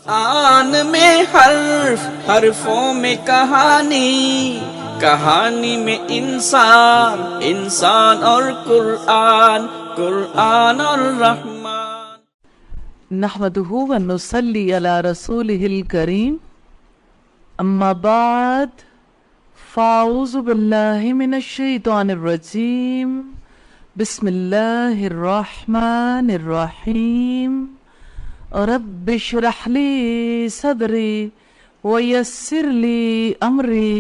قرآن میں حرف، حرفوں میں کہانی، کہانی میں انسان، انسان اور قرآن، قرآن اور رحمان۔ نحمده ونصلي على رسوله الكريم، اما بعد فاعوذ باللہ من الشیطان الرجیم، بسم اللہ الرحمن الرحیم۔ رب اشرح لي صدري ويسر لي امري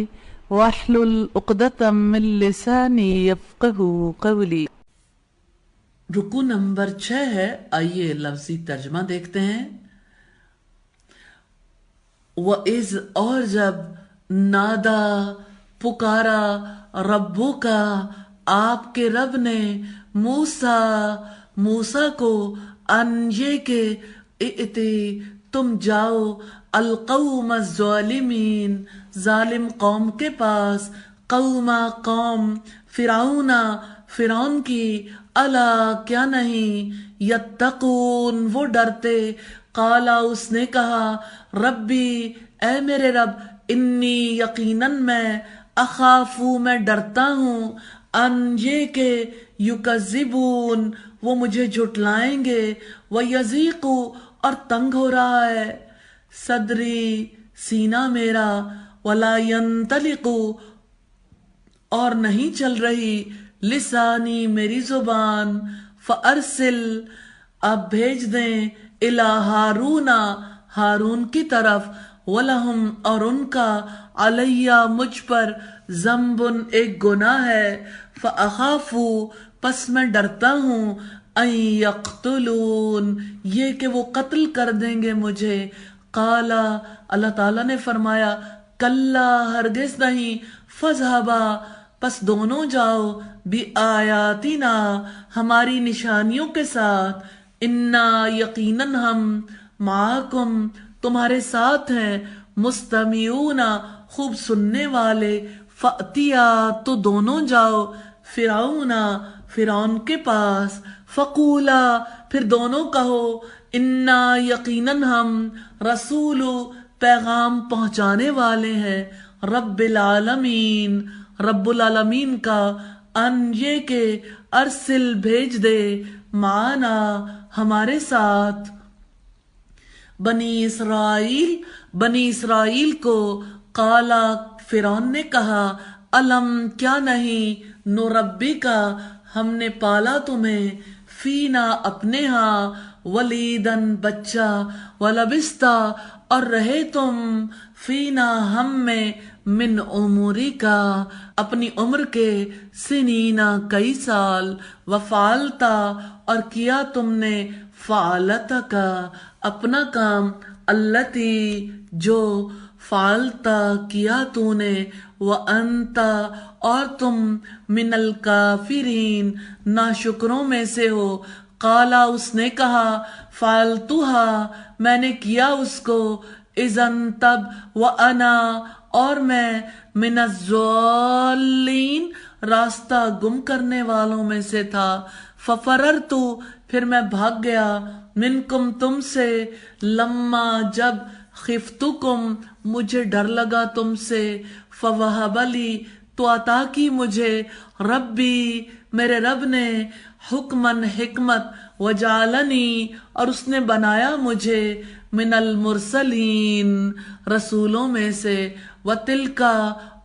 واحلل عقدة من لساني يفقهوا قولي۔ رکو نمبر 6 ہے، آئیے لفظی ترجمہ دیکھتے ہیں۔ وَإِذْ، اور جب، نادا، پکارا، ربو کا، آپ کے رب نے، موسیٰ کو، ان یہ کہ، ائتی، تم جاؤ، القوم الظالمین، ظالم قوم کے پاس، قوم فرعون کی، الا کیا نہیں، یتقون وہ ڈرتے، قالا اس نے کہا، ربی اے میرے رب، انی یقیناً میں، اخافو میں ڈرتا ہوں، ان یہ کہ، یکذبون وہ مجھے جھٹلائیں گے، ویضیقو اور تنگ ہو رہا ہے، صدری سینہ میرا، ولا ینطلق اور نہیں چل رہی، لسانی میری زبان، فارسل اب بھیج دیں، الی ہارون کی طرف، ولہم اور ان کا، علیہ مجھ پر، ذنب ایک گناہ ہے، فاخافو پس میں ڈرتا ہوں، ان یقتلون یہ کہ وہ قتل کر دیں گے مجھے، قالا اللہ تعالیٰ نے فرمایا، کلا ہرگز نہیں، فاذھبا پس دونوں جاؤ، بآیاتنا ہماری نشانیوں کے ساتھ، انا یقیناً ہم، معاکم تمہارے ساتھ ہیں، مستمعون خوب سننے والے، فأتیا تو دونوں جاؤ، فرعون کے پاس، فقولا پھر دونوں کہو، انا یقیناً ہم، رسول پیغام پہنچانے والے ہیں، رب العالمین کا، ان یہ کہ، ارسل بھیج دے، معنا ہمارے ساتھ، بنی اسرائیل کو، قالا فرعون نے کہا، الم کیا نہیں، نربی کا ہم نے پالا تمہیں، فینا اپنے ہاں، ولیدن بچہ، ولبستا اور رہے تم، فینا ہم میں، من عمری کا اپنی عمر کے، سنینا کئی سال، وفعلتا اور کیا تم نے، فعلتا کا اپنا کام، التی جو، فعلتا کیا تو نے، وانت اور تم، من الکافرین ناشکروں میں سے ہو، قالا اس نے کہا، فعلتها میں نے کیا اس کو، اذن تب، وانا اور میں، من الضالین راستہ گم کرنے والوں میں سے تھا، ففررت پھر میں بھاگ گیا، منکم تم سے، لما جب، خفتکم مجھے ڈر لگا تم سے، فوہب لی تو عطا کی مجھے، ربی میرے رب نے، حکمن حکمت، وجعلنی اور اس نے بنایا مجھے، من المرسلین رسولوں میں سے، وتلکا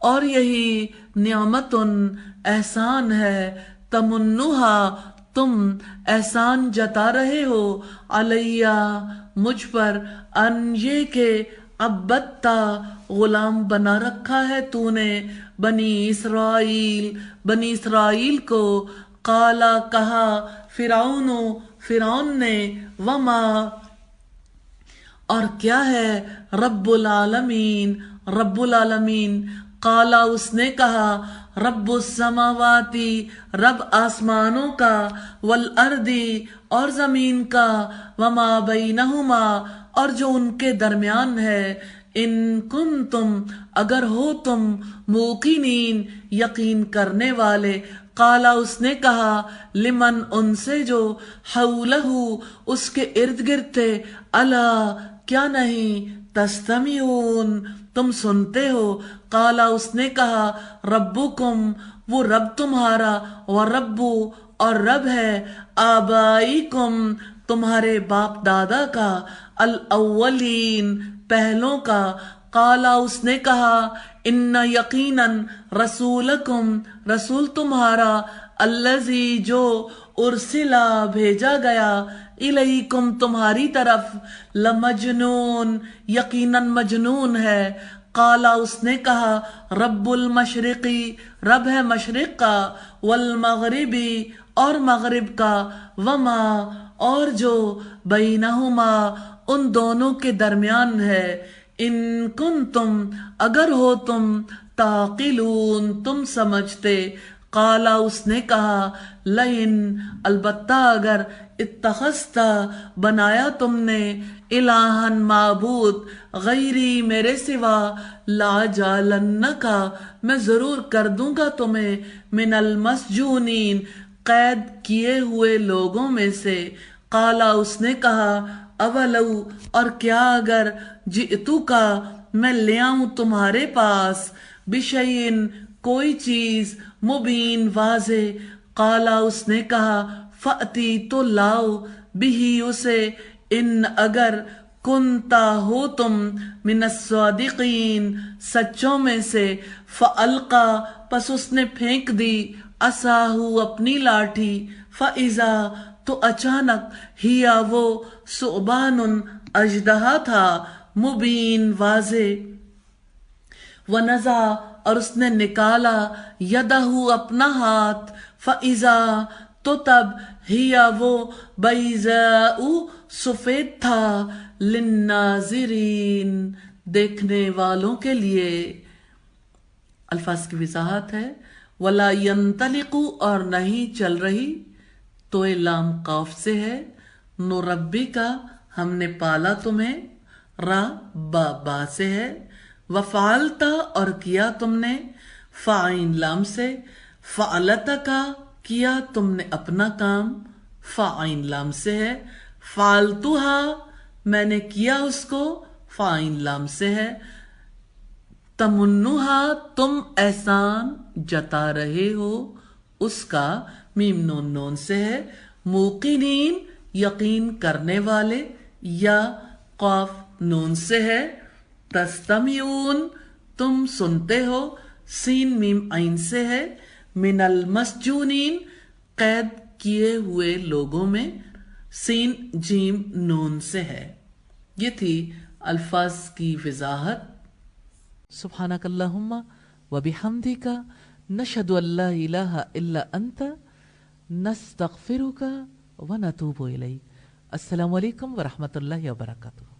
اور یہی، نعمت احسان ہے، تمنھا تم احسان جتا رہے ہو، علیہ مجھ پر، ان یہ کہ، عبدتا غلام بنا رکھا ہے تو نے، بنی اسرائیل کو، قالا کہا، فرعون نے، وما اور کیا ہے، رب العالمین، قالا اس نے کہا، رب السماواتی رب آسمانوں کا، والارضی اور زمین کا، وما بینہما اور جو ان کے درمیان ہے، ان کنتم اگر ہو تم، موقنین یقین کرنے والے، قالا اس نے کہا، لمن ان سے جو، حولہ اس کے ارد گرد تھے، الا کیا نہیں تستمیعون تم سنتے ہو؟ قالا اس نے کہا ربکم وہ رب تمہارا، و ربو اور رب ہے آبائیکم تمہارے باپ دادا کا، الاولین پہلوں کا۔ قالا اس نے کہا ان یقیناً رسولکم رسول تمہارا، الذی جو ارسلا بھیجا گیا، الیکم تمہاری طرف، لمجنون یقیناً مجنون ہے۔ قالا اس نے کہا رب المشرقی رب ہے مشرق کا، والمغربی اور مغرب کا، وما اور جو بینہما ان دونوں کے درمیان ہے، ان کنتم اگر ہو تم تعقلون تم سمجھتے۔ قالا اس نے کہا لئن البتہ اگر اتخذتا بنایا تم نے، الہن معبود غیری میرے سوا، لاجعلنکا میں ضرور کر دوں گا تمہیں، من المسجونین قید کیے ہوئے لوگوں میں سے۔ قالا اس نے کہا اولو اور کیا اگر جئتو کا میں لے آؤں تمہارے پاس، بشیئن کوئی چیز، مبین واضح۔ قالا اس نے کہا فأتی تو لاؤ، بھی اسے، ان اگر کنتا ہو تم، من الصادقین سچوں میں سے۔ فالقا پس اس نے پھینک دی، عصاہو اپنی لاٹھی، فاذا تو اچانک، ہیا وہ، ثعبان اژدہا تھا، مبین واضح۔ ونزع اور اس نے نکالا، یدہ اپنا ہاتھ، فاذا تو تب، ہیا وہ، بیضاء سفید تھا، للناظرین دیکھنے والوں کے لیے۔ الفاظ کی وضاحت ہے ولا ینطلق اور نہیں چل رہی، تو لام قاف سے ہے، نربی کا ہم نے پالا تمہیں، را با سے ہے، وفعلتا اور کیا تم نے، فعین لام سے، فعلتا کا کیا تم نے اپنا کام، فعین لام سے ہے، فعلتوہا میں نے کیا اس کو، فعین لام سے ہے، تمنوہا تم احسان جتا رہے ہو اس کا، میم نون نون سے ہے، موقنین یقین کرنے والے، یا قاف نون سے ہے، تستمیعون تم سنتے ہو، سین میم عین سے ہے، من المسجونین قید کیے ہوئے لوگوں میں، سین جیم نون سے ہے۔ یہ تھی الفاظ کی وضاحت۔ سبحانک اللہم وبحمدک نشہد ان لا الہ الا انت نستغفرک ونتوب الیک۔ السلام علیکم ورحمۃ اللہ وبرکاتہ۔